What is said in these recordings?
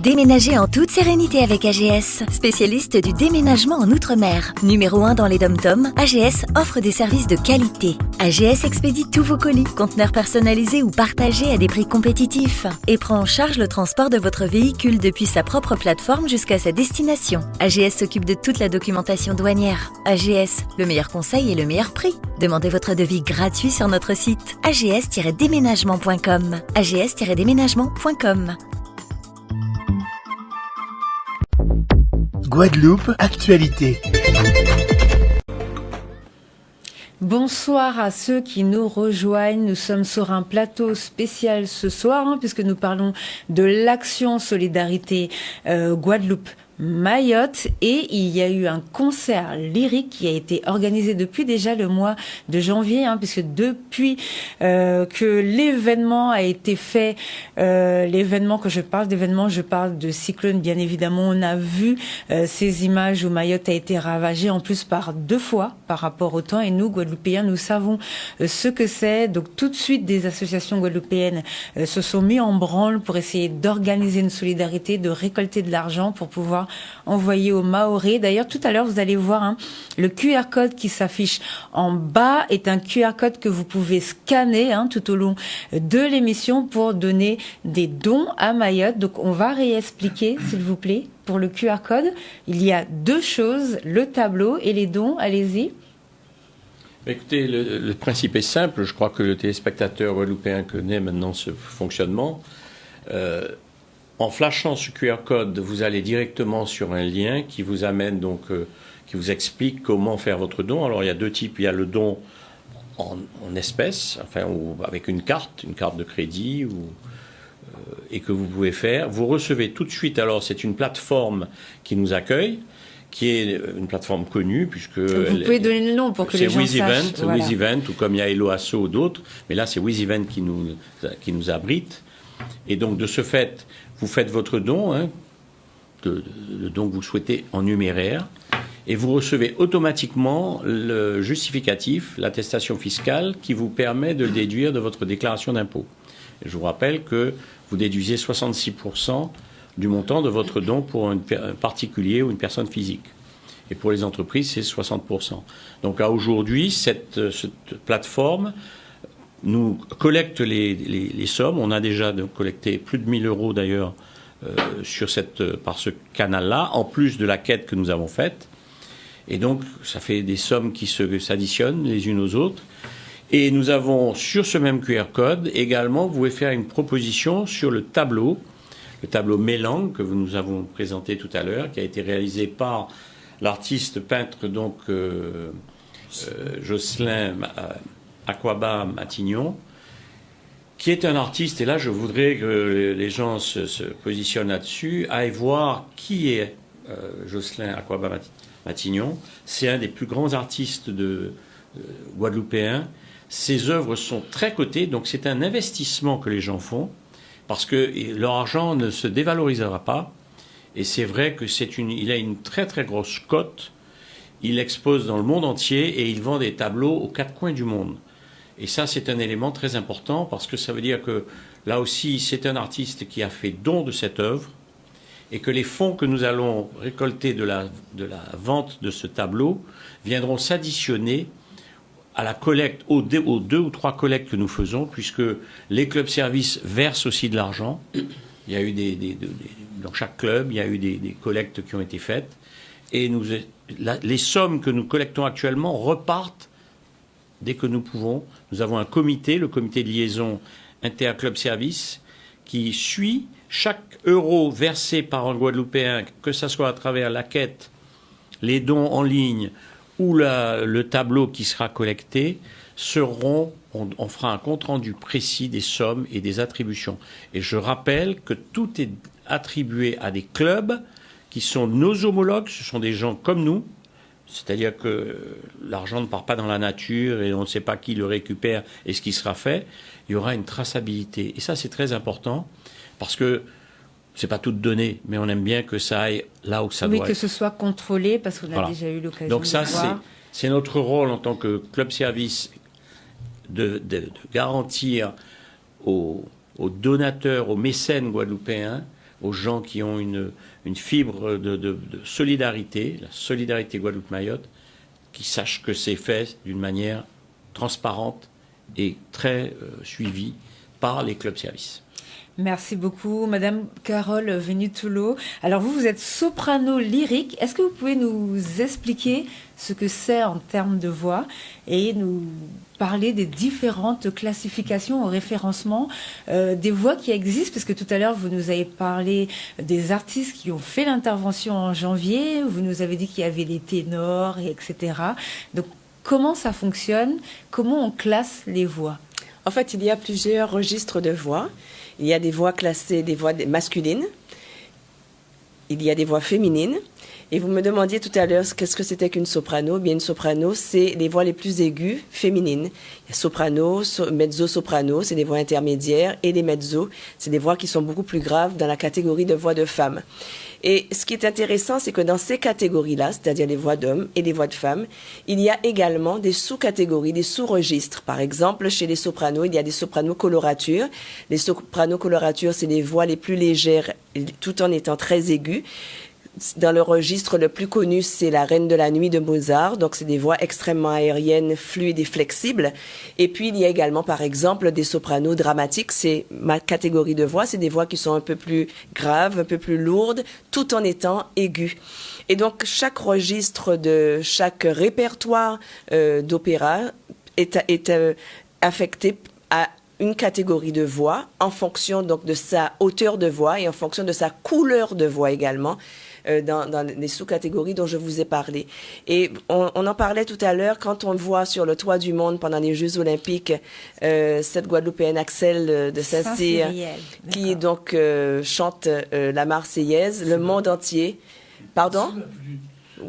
Déménagez en toute sérénité avec AGS, spécialiste du déménagement en Outre-mer. Numéro 1 dans les DOM-TOM, AGS offre des services de qualité. AGS expédie tous vos colis, conteneurs personnalisés ou partagés à des prix compétitifs et prend en charge le transport de votre véhicule depuis sa propre plateforme jusqu'à sa destination. AGS s'occupe de toute la documentation douanière. AGS, le meilleur conseil et le meilleur prix. Demandez votre devis gratuit sur notre site ags-déménagement.com. ags-déménagement.com. Guadeloupe, actualité. Bonsoir à ceux qui nous rejoignent. Nous sommes sur un plateau spécial ce soir, puisque nous parlons de l'action Solidarité Guadeloupe Mayotte, et il y a eu un concert lyrique qui a été organisé depuis déjà le mois de janvier, puisque depuis que l'événement a été fait, l'événement que je parle je parle de cyclone bien évidemment. On a vu ces images où Mayotte a été ravagée en plus par 2 fois par rapport au temps, et nous Guadeloupéens nous savons ce que c'est. Donc tout de suite des associations guadeloupéennes se sont mis en branle pour essayer d'organiser une solidarité, de récolter de l'argent pour pouvoir envoyé aux Mahorais. D'ailleurs, tout à l'heure, vous allez voir, le QR code qui s'affiche en bas est un QR code que vous pouvez scanner tout au long de l'émission pour donner des dons à Mayotte. Donc, on va réexpliquer, s'il vous plaît, pour le QR code. Il y a 2 choses, le tableau et les dons. Allez-y. Écoutez, le principe est simple. Je crois que le téléspectateur guadeloupéen connaît maintenant ce fonctionnement. En flashant ce QR code, vous allez directement sur un lien qui vous amène donc, qui vous explique comment faire votre don. Alors il y a 2 types. Il y a le don en espèces, ou avec une carte de crédit, et que vous pouvez faire. Vous recevez tout de suite. Alors c'est une plateforme qui nous accueille, qui est une plateforme connue, puisque... Vous pouvez donner le nom pour que les gens sachent. C'est WizEvent, ou comme il y a Hello Asso ou d'autres, mais là c'est WizEvent qui nous abrite. Et donc de ce fait, vous faites votre don, le don que vous souhaitez en numéraire, et vous recevez automatiquement le justificatif, l'attestation fiscale, qui vous permet de le déduire de votre déclaration d'impôt. Je vous rappelle que vous déduisez 66% du montant de votre don pour un particulier ou une personne physique. Et pour les entreprises, c'est 60%. Donc à aujourd'hui, cette plateforme nous collecte les sommes. On a déjà collecté plus de 1 000 € d'ailleurs par ce canal-là, en plus de la quête que nous avons faite. Et donc, ça fait des sommes qui s'additionnent les unes aux autres. Et nous avons, sur ce même QR code, également, vous pouvez faire une proposition sur le tableau Mélange que nous avons présenté tout à l'heure, qui a été réalisé par l'artiste peintre Jocelyn Aquaba Matignon, qui est un artiste, et là je voudrais que les gens se positionnent là-dessus, aillent voir qui est Jocelyn Aquaba Matignon. C'est un des plus grands artistes guadeloupéens. Ses œuvres sont très cotées, donc c'est un investissement que les gens font, parce que leur argent ne se dévalorisera pas, et c'est vrai qu'il a une très très grosse cote. Il expose dans le monde entier et il vend des tableaux aux 4 coins du monde. Et ça, c'est un élément très important, parce que ça veut dire que, là aussi, c'est un artiste qui a fait don de cette œuvre, et que les fonds que nous allons récolter de la vente de ce tableau viendront s'additionner à la collecte, aux 2 ou 3 collectes que nous faisons, puisque les clubs-services versent aussi de l'argent. Il y a eu dans chaque club, il y a eu des collectes qui ont été faites. Et les sommes que nous collectons actuellement repartent dès que nous pouvons. Nous avons un comité, le comité de liaison Interclub Service, qui suit chaque euro versé par un Guadeloupéen, que ce soit à travers la quête, les dons en ligne ou le tableau qui sera collecté, on fera un compte-rendu précis des sommes et des attributions. Et je rappelle que tout est attribué à des clubs qui sont nos homologues, ce sont des gens comme nous, c'est-à-dire que l'argent ne part pas dans la nature et on ne sait pas qui le récupère et ce qui sera fait. Il y aura une traçabilité. Et ça, c'est très important, parce que c'est pas toute donnée, mais on aime bien que ça aille là où ça doit être. Oui, que ce soit contrôlé, parce qu'on a déjà eu l'occasion donc ça, de voir. C'est notre rôle en tant que club service de garantir aux donateurs, aux mécènes guadeloupéens, aux gens qui ont une fibre de solidarité, la solidarité Guadeloupe-Mayotte, qui sachent que c'est fait d'une manière transparente et très suivie par les clubs services. Merci beaucoup, Madame Carole Venutulo. Alors vous êtes soprano lyrique. Est-ce que vous pouvez nous expliquer ce que c'est en termes de voix et nous parler des différentes classifications au référencement des voix qui existent? Parce que tout à l'heure, vous nous avez parlé des artistes qui ont fait l'intervention en janvier. Vous nous avez dit qu'il y avait les ténors, etc. Donc comment ça fonctionne? Comment on classe les voix? En fait, il y a plusieurs registres de voix. Il y a des voix classées, des voix masculines. Il y a des voix féminines. Et vous me demandiez tout à l'heure qu'est-ce que c'était qu'une soprano. Bien, une soprano, c'est les voix les plus aiguës féminines. Il y a soprano, mezzo-soprano, c'est des voix intermédiaires. Et les mezzo, c'est des voix qui sont beaucoup plus graves dans la catégorie de voix de femmes. Et ce qui est intéressant, c'est que dans ces catégories-là, c'est-à-dire les voix d'hommes et les voix de femmes, il y a également des sous-catégories, des sous-registres. Par exemple, chez les sopranos, il y a des sopranos coloratures. Les sopranos coloratures, c'est les voix les plus légères, tout en étant très aiguës. Dans le registre le plus connu, c'est La Reine de la Nuit de Mozart. Donc, c'est des voix extrêmement aériennes, fluides et flexibles. Et puis, il y a également, par exemple, des sopranos dramatiques. C'est ma catégorie de voix. C'est des voix qui sont un peu plus graves, un peu plus lourdes, tout en étant aiguës. Et donc, chaque registre de chaque répertoire d'opéra est affecté à une catégorie de voix en fonction donc de sa hauteur de voix et en fonction de sa couleur de voix également. Dans les sous-catégories dont je vous ai parlé. Et on en parlait tout à l'heure quand on voit sur le toit du monde pendant les Jeux Olympiques cette Guadeloupéenne Axel de Saint-Cyr qui donc chante la Marseillaise, le monde entier. Pardon?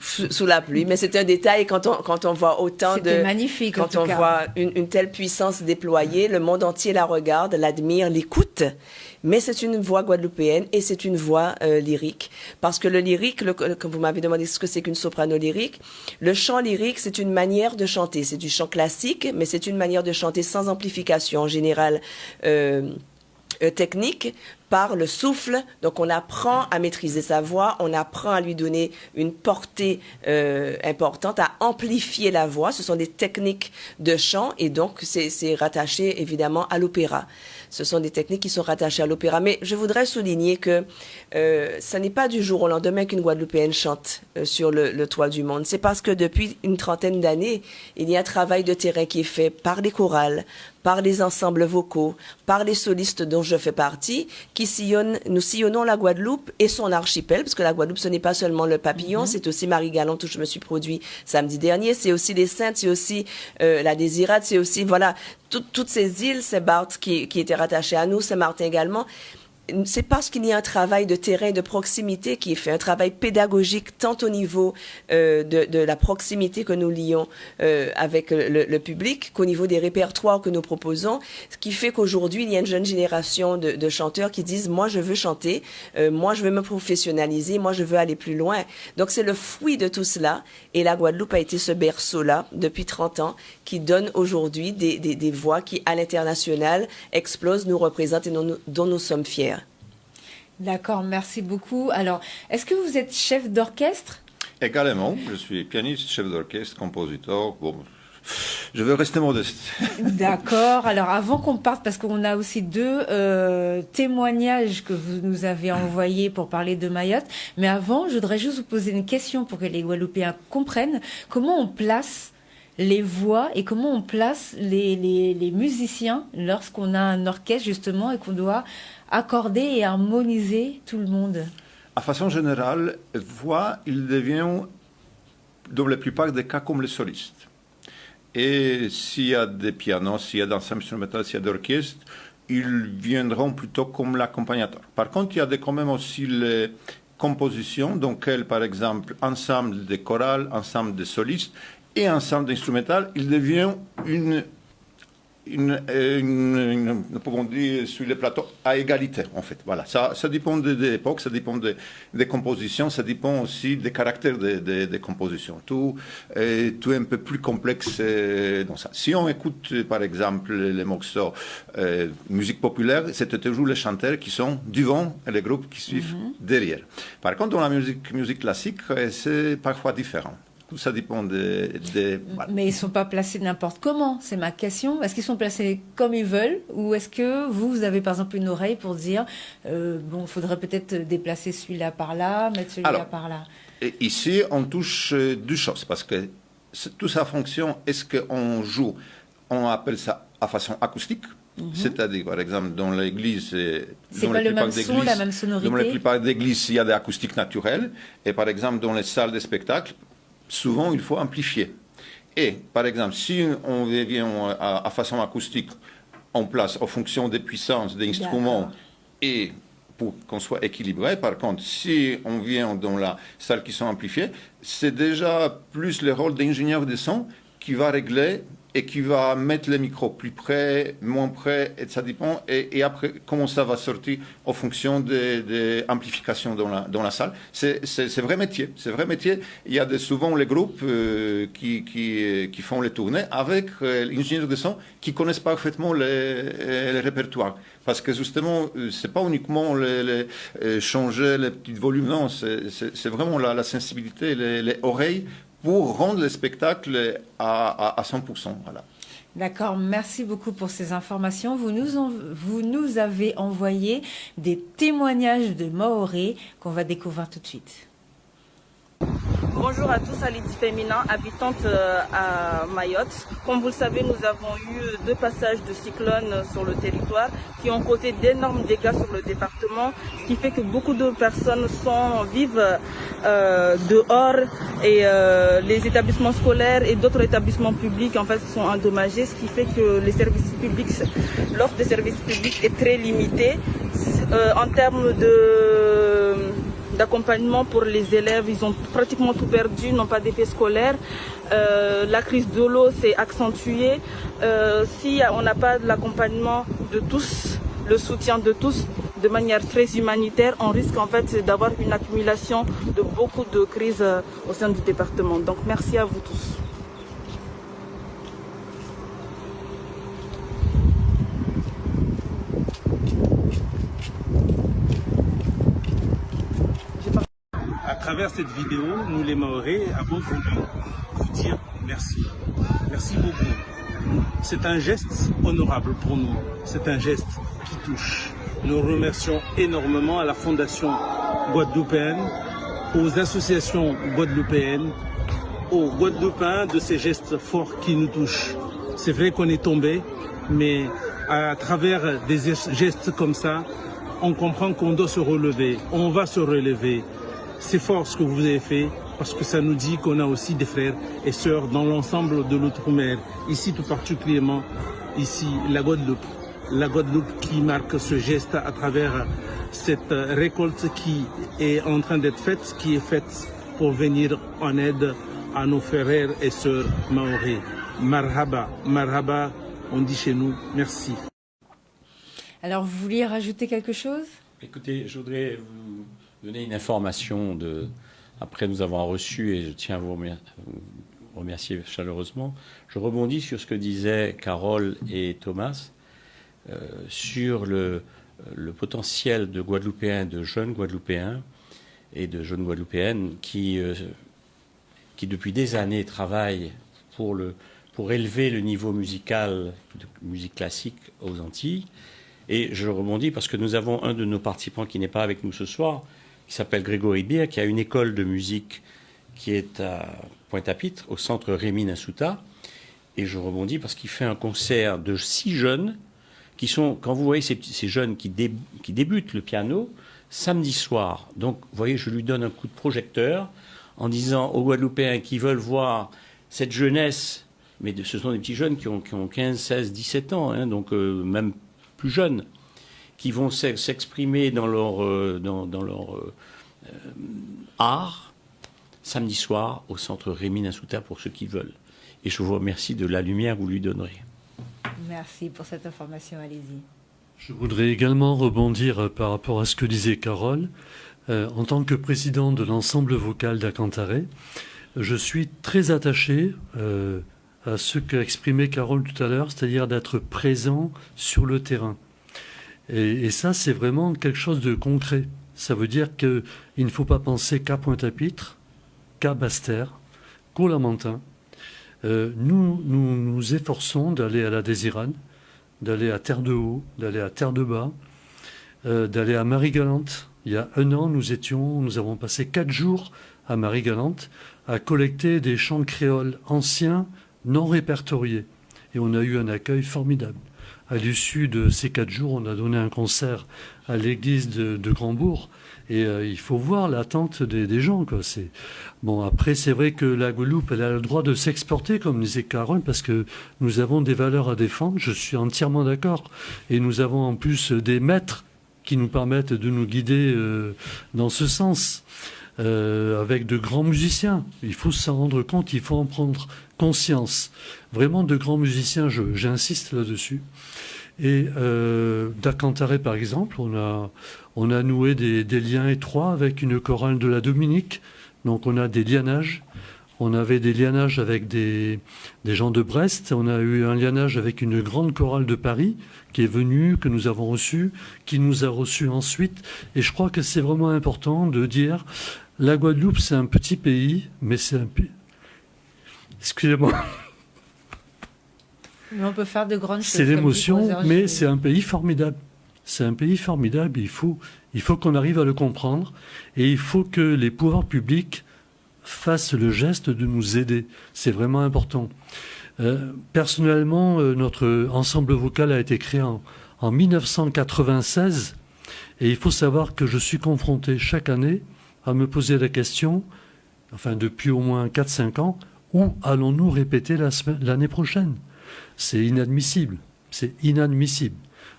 Sous la pluie, mais c'est un détail quand on voit autant de... magnifique, quand on voit une telle puissance déployée, le monde entier la regarde, l'admire, l'écoute. Mais c'est une voix guadeloupéenne et c'est une voix lyrique. Parce que le lyrique, quand vous m'avez demandé ce que c'est qu'une soprano lyrique, le chant lyrique, c'est une manière de chanter. C'est du chant classique, mais c'est une manière de chanter sans amplification en général technique, par le souffle. Donc, on apprend à maîtriser sa voix, on apprend à lui donner une portée importante, à amplifier la voix. Ce sont des techniques de chant et donc, c'est rattaché évidemment à l'opéra. Ce sont des techniques qui sont rattachées à l'opéra. Mais je voudrais souligner que ça n'est pas du jour au lendemain qu'une Guadeloupéenne chante sur le toit du monde. C'est parce que depuis une trentaine d'années, il y a un travail de terrain qui est fait par les chorales, par les ensembles vocaux, par les solistes dont je fais partie, nous sillonnons la Guadeloupe et son archipel, parce que la Guadeloupe, ce n'est pas seulement le Papillon, c'est aussi Marie-Galante où je me suis produit samedi dernier, c'est aussi les Saintes, c'est aussi la Désirade, c'est aussi, voilà, toutes ces îles, c'est Barthes qui était rattaché à nous, c'est Martin également. C'est parce qu'il y a un travail de terrain, de proximité qui est fait, un travail pédagogique tant au niveau de la proximité que nous lions avec le public qu'au niveau des répertoires que nous proposons, ce qui fait qu'aujourd'hui, il y a une jeune génération de chanteurs qui disent « moi, je veux chanter, moi, je veux me professionnaliser, moi, je veux aller plus loin ». Donc, c'est le fruit de tout cela et la Guadeloupe a été ce berceau-là depuis 30 ans qui donne aujourd'hui des voix qui, à l'international, explosent, nous représentent et dont nous sommes fiers. D'accord, merci beaucoup. Alors, est-ce que vous êtes chef d'orchestre? Également, je suis pianiste, chef d'orchestre, compositeur. Bon, je veux rester modeste. D'accord. Alors, avant qu'on parte, parce qu'on a aussi deux témoignages que vous nous avez envoyés pour parler de Mayotte, mais avant, je voudrais juste vous poser une question pour que les Guadeloupéens comprennent comment on place les voix et comment on place les musiciens lorsqu'on a un orchestre justement et qu'on doit accorder et harmoniser tout le monde. À façon générale, voix, il devient dans la plupart des cas comme le soliste. Et s'il y a des pianos, s'il y a des ensembles instrumentaux, s'il y a des orchestres, ils viendront plutôt comme l'accompagnateur. Par contre, il y a quand même aussi les compositions, donc par exemple, ensemble de chorales, ensemble de solistes, et ensemble instrumental, il devient nous pouvons dire sur les plateaux à égalité, en fait. Voilà. Ça dépend de l'époque, ça dépend des compositions, ça dépend aussi des caractères des compositions. Tout est un peu plus complexe dans ça. Si on écoute, par exemple, les morceaux musique populaire, c'est toujours les chanteurs qui sont devant et les groupes qui suivent derrière. Par contre, dans la musique classique, c'est parfois différent. Tout ça dépend voilà. Mais ils ne sont pas placés n'importe comment, c'est ma question. Est-ce qu'ils sont placés comme ils veulent ou est-ce que vous avez par exemple une oreille pour dire bon, il faudrait peut-être déplacer celui-là par là, mettre celui-là par là? Et ici, on touche deux choses parce que toute sa fonction, est-ce qu'on joue, on appelle ça à façon acoustique, c'est-à-dire par exemple dans l'église, c'est pas le même son, la même sonorité. Dans la plupart des églises, il y a des acoustiques naturelles et par exemple dans les salles de spectacle, souvent, il faut amplifier. Et, par exemple, si on vient à façon acoustique, on place en fonction des puissances des instruments et pour qu'on soit équilibré. Par contre, si on vient dans la salle qui sont amplifiées, c'est déjà plus le rôle d'ingénieur de son qui va régler et qui va mettre le micro plus près, moins près, et ça dépend. Et après, comment ça va sortir en fonction de l'amplification dans la salle. C'est vrai métier. C'est vrai métier. Il y a souvent les groupes qui font les tournées avec l'ingénieur de son qui connaissent parfaitement les répertoires. Parce que justement, c'est pas uniquement changer les petits volumes, non, c'est vraiment la sensibilité, les oreilles, pour rendre le spectacle à 100%. Voilà. D'accord, merci beaucoup pour ces informations. Vous nous avez envoyé des témoignages de Maoré qu'on va découvrir tout de suite. Bonjour à tous, Alidi Féminin, habitante à Mayotte. Comme vous le savez, nous avons eu 2 passages de cyclones sur le territoire qui ont causé d'énormes dégâts sur le département, ce qui fait que beaucoup de personnes vivent dehors et les établissements scolaires et d'autres établissements publics en fait sont endommagés, ce qui fait que les services publics, l'offre des services publics est très limitée. En termes d'accompagnement pour les élèves, ils ont pratiquement tout perdu, n'ont pas d'effet scolaire. La crise de l'eau s'est accentuée. Si on n'a pas l'accompagnement de tous, le soutien de tous, de manière très humanitaire, on risque en fait d'avoir une accumulation de beaucoup de crises au sein du département. Donc merci à vous tous. À travers cette vidéo, nous les Maoré avons voulu vous dire merci. Merci beaucoup. C'est un geste honorable pour nous. C'est un geste qui touche. Nous remercions énormément à la Fondation guadeloupéenne, aux associations guadeloupéennes, aux Guadeloupéens de ces gestes forts qui nous touchent. C'est vrai qu'on est tombé, mais à travers des gestes comme ça, on comprend qu'on doit se relever. On va se relever. C'est fort ce que vous avez fait parce que ça nous dit qu'on a aussi des frères et sœurs dans l'ensemble de l'outre-mer. Ici tout particulièrement, ici la Guadeloupe. La Guadeloupe qui marque ce geste à travers cette récolte qui est en train d'être faite, qui est faite pour venir en aide à nos frères et sœurs maoris. Marhaba, marhaba, on dit chez nous, merci. Alors vous vouliez rajouter quelque chose ? Écoutez, je voudrais vous donner une information après nous avoir reçus, et je tiens à vous remercier chaleureusement. Je rebondis sur ce que disaient Carole et Thomas sur le potentiel de Guadeloupéens, de jeunes Guadeloupéens et de jeunes Guadeloupéennes qui depuis des années travaillent pour élever le niveau musical de musique classique aux Antilles. Et je rebondis parce que nous avons un de nos participants qui n'est pas avec nous ce soir, qui s'appelle Grégory Beer, qui a une école de musique qui est à Pointe-à-Pitre, au centre Rémy Nasuta. Et je rebondis parce qu'il fait un concert de 6 jeunes qui sont, quand vous voyez ces jeunes qui débutent le piano, samedi soir. Donc, vous voyez, je lui donne un coup de projecteur en disant aux Guadeloupéens qui veulent voir cette jeunesse, mais ce sont des petits jeunes qui ont 15, 16, 17 ans, hein, donc même plus jeunes, qui vont s'exprimer dans leur art samedi soir au centre Rémy Nasuta pour ceux qui veulent. Et je vous remercie de la lumière que vous lui donnerez. Merci pour cette information, allez-y. Je voudrais également rebondir par rapport à ce que disait Carole. En tant que président de l'ensemble vocal d'Akantaré, je suis très attaché à ce qu'a exprimé Carole tout à l'heure, c'est-à-dire d'être présent sur le terrain. Et ça, c'est vraiment quelque chose de concret. Ça veut dire qu'il ne faut pas penser qu'à Pointe-à-Pitre, qu'à Basse-Terre, qu'au Lamentin. Nous nous efforçons d'aller à la Désirade, d'aller à Terre-de-Haut, d'aller à Terre-de-Bas, d'aller à Marie-Galante. Il y a un an, nous avons passé 4 jours à Marie-Galante à collecter des chants créoles anciens non répertoriés. Et on a eu un accueil formidable. À l'issue de ces 4 jours, on a donné un concert à l'église de Grandbourg. Et il faut voir l'attente des gens, quoi. Bon, après, c'est vrai que la Guadeloupe, elle a le droit de s'exporter, comme disait Carole, parce que nous avons des valeurs à défendre. Je suis entièrement d'accord. Et nous avons en plus des maîtres qui nous permettent de nous guider dans ce sens, avec de grands musiciens. Il faut s'en rendre compte, il faut en prendre conscience. Vraiment de grands musiciens, j'insiste là-dessus. Et d'Akantaré, par exemple, on a noué des liens étroits avec une chorale de la Dominique. Donc on a des lianages. On avait des lianages avec des gens de Brest. On a eu un lianage avec une grande chorale de Paris qui est venue, que nous avons reçue, qui nous a reçus ensuite. Et je crois que c'est vraiment important de dire, la Guadeloupe, c'est un petit pays, mais c'est un pays... Excusez-moi. Mais on peut faire de grandes choses. C'est l'émotion, mais c'est un pays formidable. C'est un pays formidable. Il faut qu'on arrive à le comprendre. Et il faut que les pouvoirs publics fassent le geste de nous aider. C'est vraiment important. Personnellement, notre ensemble vocal a été créé en 1996. Et il faut savoir que je suis confronté chaque année à me poser la question, enfin depuis au moins 4-5 ans, où allons-nous répéter l'année prochaine ? C'est inadmissible. C'est inadmissible.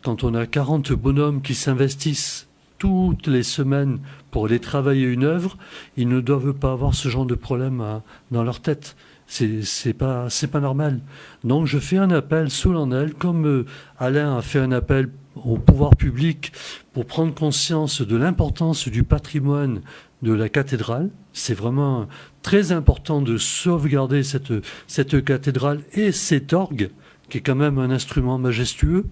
Quand on a 40 bonhommes qui s'investissent toutes les semaines pour aller travailler une œuvre, ils ne doivent pas avoir ce genre de problème dans leur tête. C'est pas normal. Donc je fais un appel solennel, comme Alain a fait un appel au pouvoir public pour prendre conscience de l'importance du patrimoine de la cathédrale. C'est vraiment très important de sauvegarder cette cathédrale et cet orgue, qui est quand même un instrument majestueux,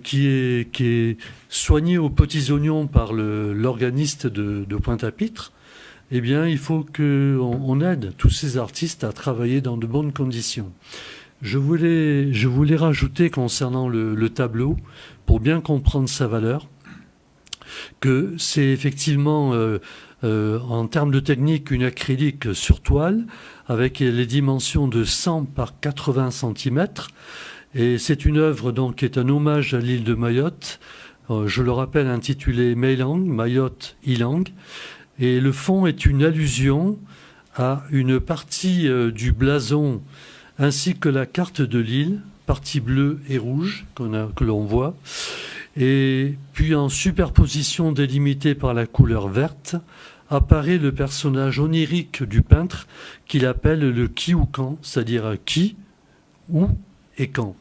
qui est soigné aux petits oignons par l'organiste de Pointe-à-Pitre. Eh bien, il faut qu'on aide tous ces artistes à travailler dans de bonnes conditions. Je voulais rajouter concernant le tableau, pour bien comprendre sa valeur, que c'est effectivement, en termes de technique, une acrylique sur toile, avec les dimensions de 100 par 80 cm. Et c'est une œuvre donc qui est un hommage à l'île de Mayotte, je le rappelle, intitulée Meilang, Mayotte, Ilang. Et le fond est une allusion à une partie du blason ainsi que la carte de l'île, partie bleue et rouge que l'on voit. Et puis en superposition délimitée par la couleur verte, apparaît le personnage onirique du peintre qu'il appelle le qui ou quand, c'est-à-dire qui, où et quand.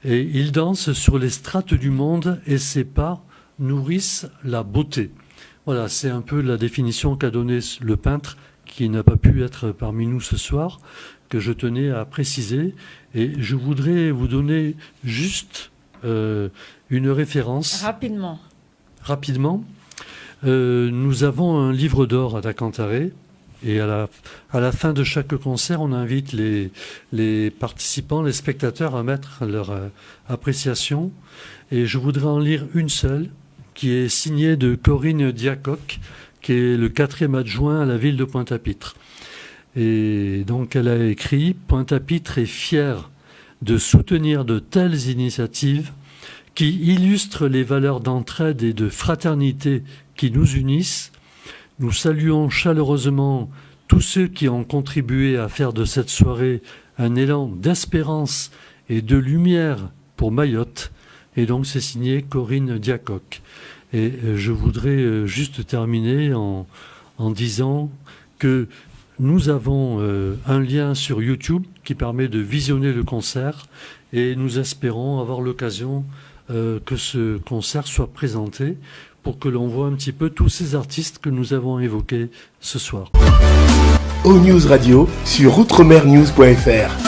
Et il danse sur les strates du monde et ses pas nourrissent la beauté. Voilà, c'est un peu la définition qu'a donnée le peintre qui n'a pas pu être parmi nous ce soir, que je tenais à préciser. Et je voudrais vous donner juste une référence. Rapidement. Nous avons un livre d'or à Akantaré. Et à la fin de chaque concert, on invite les participants, les spectateurs à mettre leur appréciation. Et je voudrais en lire une seule, qui est signée de Corinne Diacoc, qui est le 4e adjoint à la ville de Pointe-à-Pitre. Et donc elle a écrit « Pointe-à-Pitre est fière de soutenir de telles initiatives qui illustrent les valeurs d'entraide et de fraternité qui nous unissent. Nous saluons chaleureusement tous ceux qui ont contribué à faire de cette soirée un élan d'espérance et de lumière pour Mayotte. » Et donc c'est signé Corinne Diacoc. Et je voudrais juste terminer en disant que nous avons un lien sur YouTube qui permet de visionner le concert et nous espérons avoir l'occasion que ce concert soit présenté pour que l'on voit un petit peu tous ces artistes que nous avons évoqués ce soir. O-News Radio sur outremernews.fr.